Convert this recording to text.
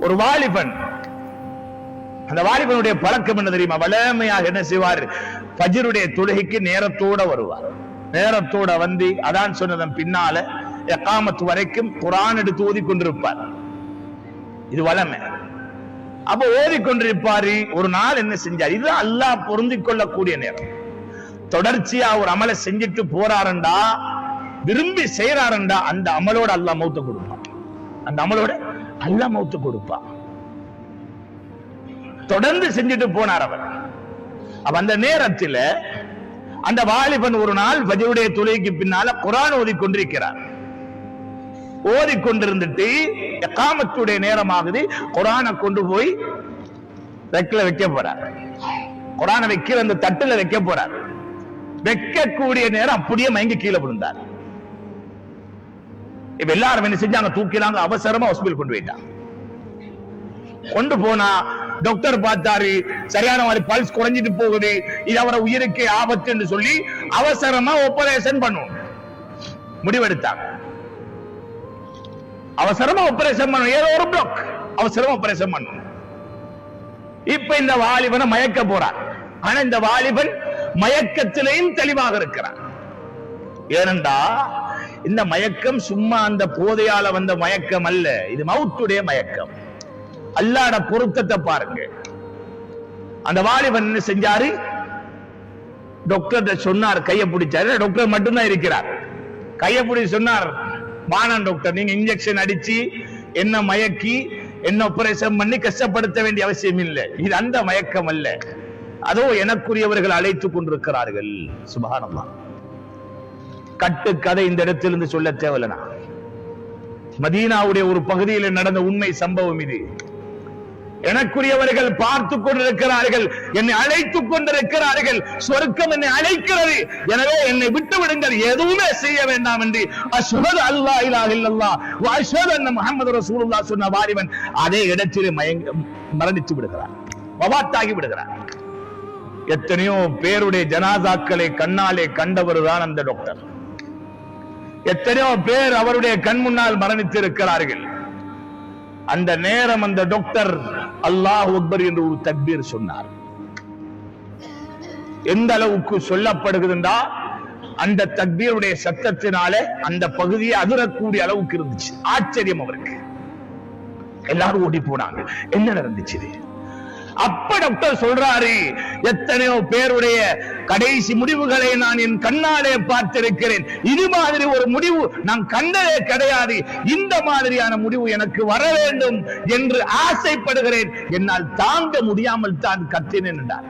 ஒரு வாலிபன், அந்த வாலிபனுடைய பழக்கம் என்ன தெரியுமா? வளமையாக என்ன செய்வார்? ஃபஜ்ருடைய தொழுகைக்கு நேரத்தோட வருவார். நேரத்தோட வந்து அதான் சொன்னதன் பின்னால இகாமத் வரைக்கும் குர்ஆன் எடுத்து ஓதிக்கொண்டிருப்பார். இது வளமை. அப்ப ஓதிக்கொண்டிருப்பாரு. ஒரு நாள் என்ன செஞ்சார்? இது அல்லாஹ் பொருந்திக் கொள்ளக்கூடிய நேரம். தொடர்ச்சியா ஒரு அமலை செஞ்சுட்டு போறாருண்டா, விரும்பி செய்யறாருண்டா, அந்த அமலோட அல்லாஹ் மௌத்த கொடுப்பான். அந்த அமலோட அல்லாஹ் மௌத்த கொடுப்பான். தொடர்ந்து செஞ்சுட்டு போனார் அவர். அப்ப அந்த நேரத்தில் அந்த வாலிபன் ஒரு நாள் ஃபஜ்ருடைய தொழுகைக்கு பின்னால குர்ஆன் ஓதிக்கொண்டிருக்கிறார். ஓதிக்கொண்டிருந்துட்டு இகாமத்துடைய நேரமாகுது. குர்ஆனை கொண்டு போய் ரெக்ல வைக்க போறார். குர்ஆனை வைக்கிற அந்த தட்டுல வைக்க போறார். வைக்கக்கூடிய நேரம் அப்படியே மயங்கி கீழே விழுந்தார். இப்ப எல்லாரும் என்ன செஞ்சாங்க? தூக்கினாங்க. அவசரமா ஹாஸ்பிடல் கொண்டு போயிட்டாங்க. கொண்டு போனா டாக்டர் பார்த்தாரு, சரியான மாதிரி பல்ஸ் குறைஞ்சிட்டு போகுது, இது அவரை உயிருக்கு ஆபத்து என்று சொல்லி அவசரமா ஆபரேஷன் பண்ணும் முடிவெடுத்தாங்க. அவசரமா ஆபரேஷன் பண்ணும். ஏதோ ஒரு பிளாக், அவசரமா ஆபரேஷன் பண்ணும். இப்ப இந்த வாலிபனை மயக்க போறார். ஆனா இந்த வாலிபன் மயக்கத்திலேயும் தெளிவாக இருக்கிறார். ஏனென்றா இந்த மயக்கம் சும்மா அந்த போதையால வந்த மயக்கம் அல்ல, இது மவுத்துடைய மயக்கம். அல்லாஹ்வுடைய பொருத்தத்தை பாருங்க. அந்த வாலிபன் என்ன செஞ்சாரு? டாக்டர் சொன்னார், கையை பிடிச்சாரு. டாக்டர் மட்டும்தான் இருக்கிறார். கையை பிடிச்சி சொன்னார், வானம் டாக்டர், நீங்க இன்ஜெக்ஷன் அடிச்சு என்ன மயக்கி என்ன ஆபரேஷன் பண்ணி கஷ்டப்படுத்த வேண்டிய அவசியம் இல்லை. இது அந்த மயக்கம் அல்ல. அதோ எனக்குரியவர்கள் அழைத்துக் கொண்டிருக்கிறார்கள். சுப்ஹானல்லாஹ். கட்டு கதை இந்த இடத்திலிருந்து சொல்ல தேவையில்லை. மதீனாவுடைய ஒரு பகுதியில் நடந்த உண்மை சம்பவம் இது. எனக்குரியவர்கள் பார்த்துக் கொண்டிருக்கிறார்கள், என்னை அழைத்துக் கொண்டிருக்கிறார்கள். சொர்க்கம் என்னை அழைக்கிறது. எனவே என்னை விட்டு விடுங்கள், எதுவுமே செய்ய வேண்டாம் என்று அஷ்ஹது அல்லா இலாஹ இல்லல்லாஹ் வ அஷ்ஹது அன்ன முஹம்மது ரசூலுல்லாஹ் சொன்ன வாலிபன் அதே இடத்திலே மரணித்து விடுகிறார், வஃபாத்தாகி விடுகிறார். எத்தனையோ பேருடைய ஜனாசாக்களை கண்ணாலே கண்டவர் தான் அந்த டாக்டர். எத்தனையோ பேர் அவருடைய கண் முன்னால் மரணித்து இருக்கிறார்கள். அந்த நேரம் அந்த டாக்டர் அல்லாஹ் அக்பர் என்று ஒரு தக்பீர் சொன்னார். எந்த அளவுக்கு சொல்லப்படுகிறதா, அந்த தக்பீருடைய சத்தத்தினாலே அந்த பகுதியை அதிரக்கூடிய அளவுக்கு இருந்துச்சு. ஆச்சரியம் அவருக்கு. எல்லாரும் ஓடி போனாங்க. என்ன நடந்துச்சு? அப்ப டாக்டர் சொல்றாரு, எத்தனையோ பேருடைய கடைசி முடிவுகளை நான் என் கண்ணாலே பார்த்திருக்கிறேன். இது மாதிரி ஒரு முடிவு நான் கண்டதே கிடையாது. இந்த மாதிரியான முடிவு எனக்கு வர வேண்டும் என்று ஆசைப்படுகிறேன். என்னால் தாங்க முடியாமல் தான் கத்தினேன் என்றார்.